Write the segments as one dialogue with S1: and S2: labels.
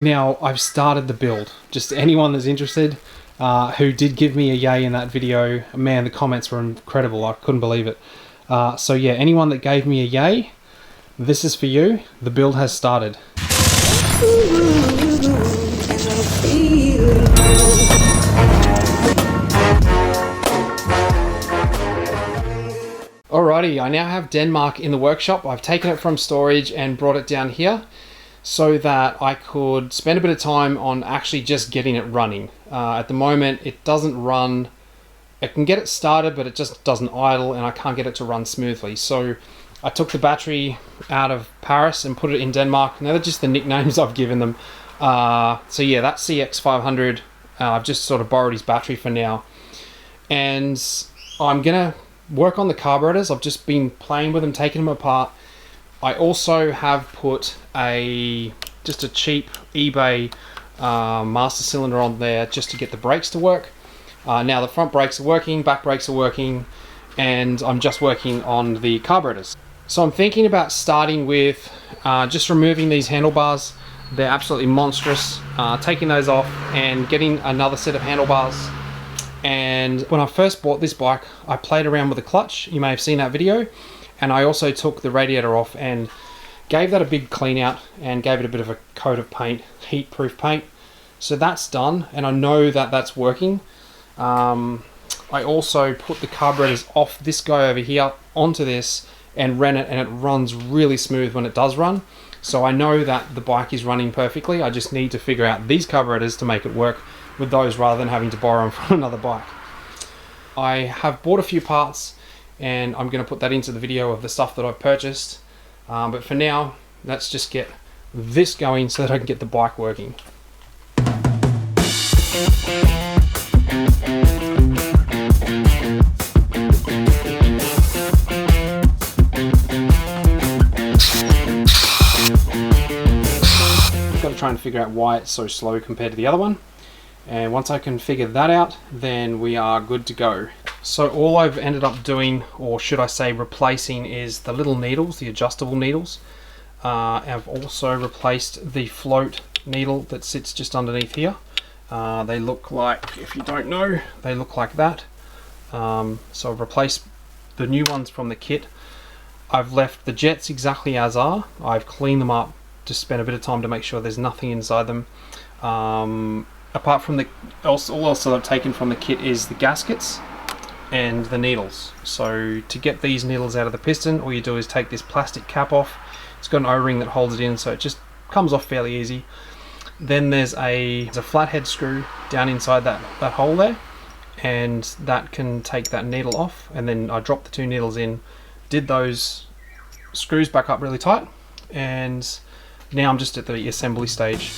S1: Now, I've started the build. Just anyone that's interested, who did give me a yay in that video, man, the comments were incredible. I couldn't believe it. So yeah, anyone that gave me a yay, this is for you. The build has started. Alrighty, I now have Denmark in the workshop. I've taken it from storage and brought it down here so that I could spend a bit of time on actually just getting it running. At the moment, it doesn't run. I can get it started, but it just doesn't idle, and I can't get it to run smoothly. So I took the battery out of Paris and put it in Denmark. Now they're just the nicknames I've given them. So yeah, that's CX500. I've just sort of borrowed his battery for now. And I'm gonna work on the carburetors. I've just been playing with them, taking them apart. I also have put just a cheap eBay master cylinder on there just to get the brakes to work. Now the front brakes are working, back brakes are working, and I'm just working on the carburetors. So I'm thinking about starting with just removing these handlebars. They're absolutely monstrous. Taking those off and getting another set of handlebars. And when I first bought this bike, I played around with the clutch. You may have seen that video. And I also took the radiator off and gave that a big clean out and gave it a bit of a coat of paint, heat-proof paint. So that's done, and I know that that's working. I also put the carburetors off this guy over here onto this and ran it, and it runs really smooth when it does run. So I know that the bike is running perfectly. I just need to figure out these carburetors to make it work with those rather than having to borrow them from another bike. I have bought a few parts, and I'm going to put that into the video of the stuff that I've purchased. But for now, let's just get this going so that I can get the bike working. I've got to try and figure out why it's so slow compared to the other one. And once I can figure that out, then we are good to go. So all I've ended up doing, or should I say replacing, is the little needles, the adjustable needles. I've also replaced the float needle that sits just underneath here. They look like, if you don't know, they look like that. So I've replaced the new ones from the kit. I've left the jets exactly as are. I've cleaned them up, just spent a bit of time to make sure there's nothing inside them. Apart from all else that I've taken from the kit is the gaskets and the needles. So to get these needles out of the piston, all you do is take this plastic cap off. It's got an O-ring that holds it in, so it just comes off fairly easy. Then there's a flathead screw down inside that hole there, and that can take that needle off. And then I dropped the two needles in, did those screws back up really tight, and now I'm just at the assembly stage.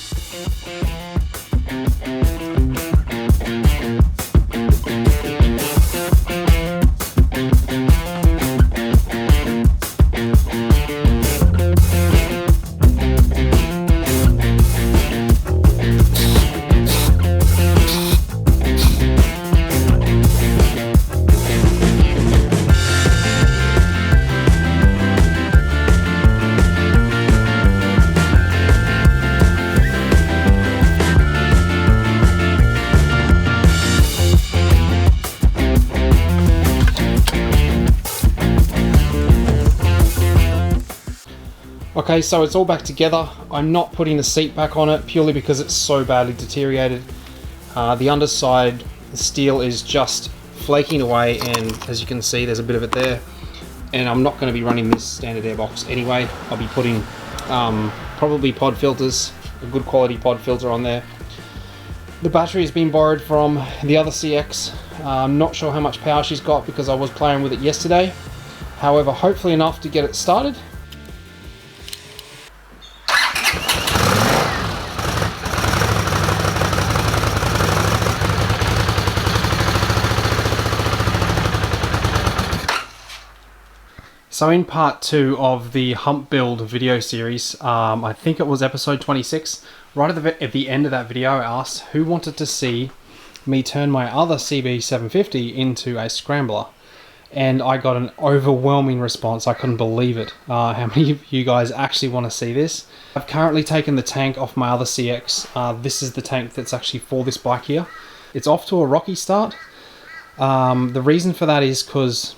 S1: Okay, so it's all back together. I'm not putting the seat back on it purely because it's so badly deteriorated. The underside, the steel is just flaking away, and as you can see, there's a bit of it there. And I'm not going to be running this standard airbox anyway. I'll be putting probably pod filters, a good quality pod filter on there. The battery has been borrowed from the other CX. I'm not sure how much power she's got because I was playing with it yesterday. However, hopefully enough to get it started. So in part 2 of the hump build video series, I think it was episode 26, right at the end of that video I asked who wanted to see me turn my other CB750 into a Scrambler. and I got an overwhelming response. I couldn't believe it. How many of you guys actually want to see this? I've currently taken the tank off my other CX. This is the tank that's actually for this bike here. It's off to a rocky start. The reason for that is because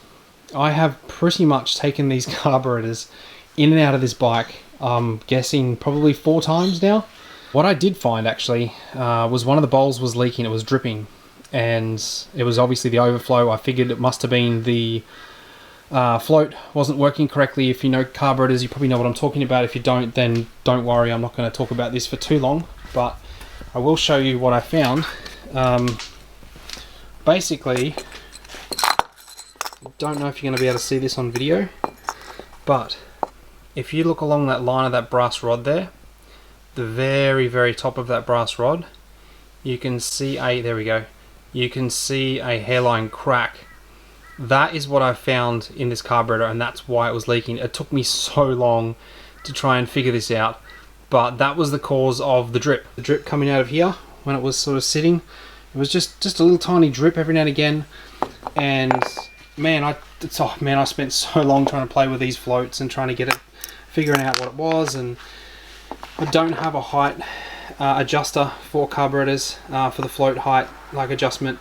S1: I have pretty much taken these carburetors in and out of this bike, I'm guessing probably 4 times now. What I did find actually was one of the bowls was leaking, it was dripping, and it was obviously the overflow. I figured it must have been the float wasn't working correctly. If you know carburetors, you probably know what I'm talking about. If you don't, then don't worry, I'm not going to talk about this for too long, but I will show you what I found. Basically, I don't know if you're going to be able to see this on video, but if you look along that line of that brass rod there, the very top of that brass rod, you can see there we go, you can see a hairline crack. That is what I found in this carburetor, and that's why it was leaking. It took me so long to try and figure this out, but that was the cause of the drip. The drip coming out of here when it was sort of sitting, it was just a little tiny drip every now and again. And man, I spent so long trying to play with these floats and trying to get it, figuring out what it was. And I don't have a height adjuster for carburetors for the float height adjustment,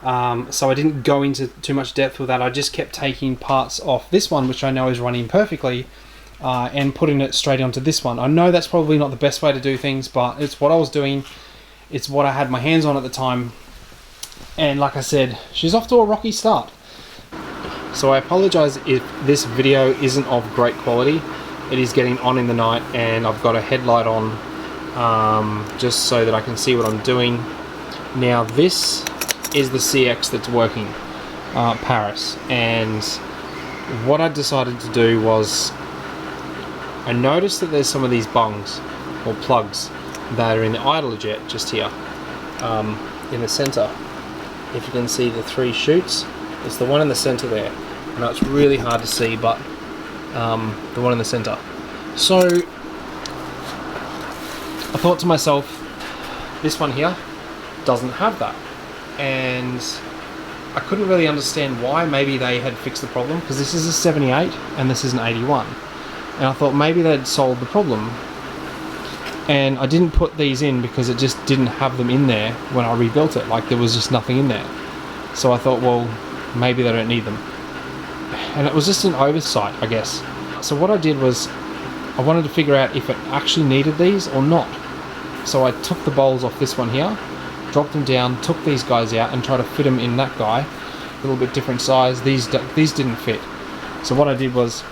S1: so I didn't go into too much depth with that. I just kept taking parts off this one, which I know is running perfectly, and putting it straight onto this one. I know that's probably not the best way to do things, but it's what I was doing. It's what I had my hands on at the time, and like I said, she's off to a rocky start. So I apologize if this video isn't of great quality. It is getting on in the night, and I've got a headlight on just so that I can see what I'm doing. Now this is the CX that's working, Paris, and what I decided to do was, I noticed that there's some of these bungs or plugs that are in the idler jet just here in the center. If you can see the 3 chutes, it's the one in the center there. I know it's really hard to see, but the one in the center. So I thought to myself, this one here doesn't have that, and I couldn't really understand why. Maybe they had fixed the problem, because this is a 78 and this is an 81, and I thought maybe they'd solved the problem. And I didn't put these in because it just didn't have them in there when I rebuilt it. There was just nothing in there. So I thought, well, maybe they don't need them. And it was just an oversight, I guess. So what I did was, I wanted to figure out if it actually needed these or not. So I took the bowls off this one here, dropped them down, took these guys out and tried to fit them in that guy. A little bit different size. These didn't fit. So what I did was,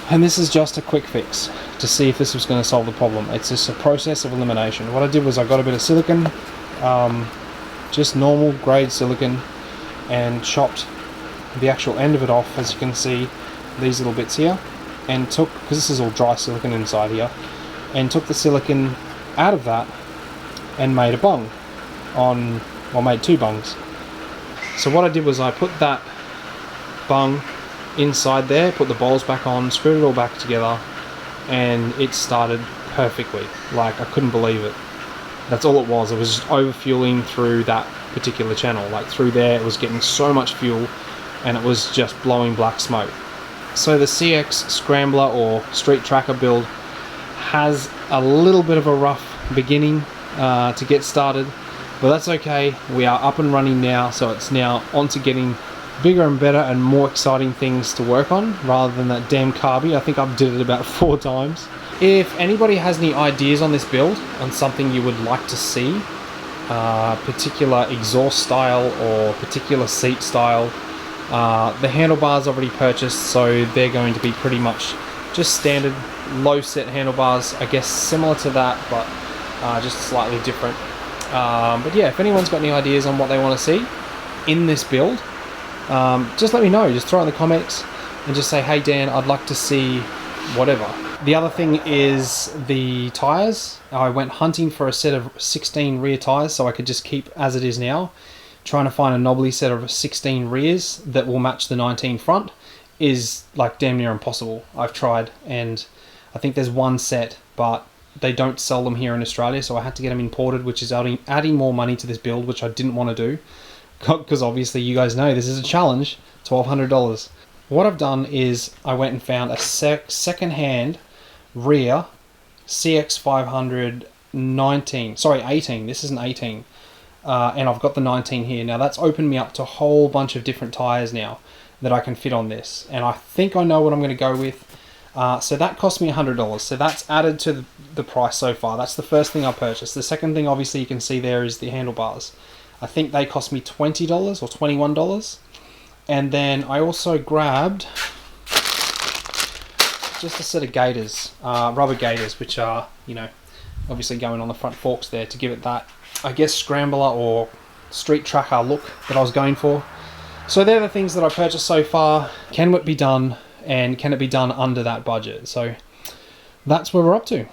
S1: and this is just a quick fix to see if this was going to solve the problem. It's just a process of elimination. What I did was I got a bit of silicon, just normal grade silicon, and chopped the actual end of it off, as you can see, these little bits here, and took, because this is all dry silicon inside here, and took the silicon out of that and made a bung made 2 bungs. So what I did was I put that bung inside there, put the bowls back on, screwed it all back together, and it started perfectly. I couldn't believe it. That's all it was. It was just overfueling through that particular channel. Through there, it was getting so much fuel, and it was just blowing black smoke. So the CX Scrambler or Street Tracker build has a little bit of a rough beginning to get started, but that's okay. We are up and running now, so it's now on to getting bigger and better and more exciting things to work on, rather than that damn carby. I think I've did it about 4 times. If anybody has any ideas on this build, on something you would like to see, particular exhaust style or particular seat style, the handlebars already purchased, so they're going to be pretty much just standard low set handlebars, I guess similar to that, but just slightly different. But yeah, if anyone's got any ideas on what they want to see in this build, just let me know. Just throw it in the comments and just say, hey Dan, I'd like to see whatever. The other thing is the tires. I went hunting for a set of 16 rear tires so I could just keep as it is now. Trying to find a knobbly set of 16 rears that will match the 19 front is damn near impossible. I've tried, and I think there's one set, but they don't sell them here in Australia, so I had to get them imported, which is adding more money to this build, which I didn't want to do. because obviously you guys know this is a challenge, $1,200. What I've done is I went and found a second-hand rear CX500 18, this is an 18, and I've got the 19 here. Now that's opened me up to a whole bunch of different tires now that I can fit on this, and I think I know what I'm going to go with. So that cost me $100, so that's added to the price so far. That's the first thing I purchased. The second thing obviously you can see there is the handlebars. I think they cost me $20 or $21. And then I also grabbed just a set of gaiters, rubber gaiters, which are, you know, obviously going on the front forks there to give it that, I guess, scrambler or street tracker look that I was going for. So they're the things that I purchased so far. Can it be done, and can it be done under that budget? So that's where we're up to.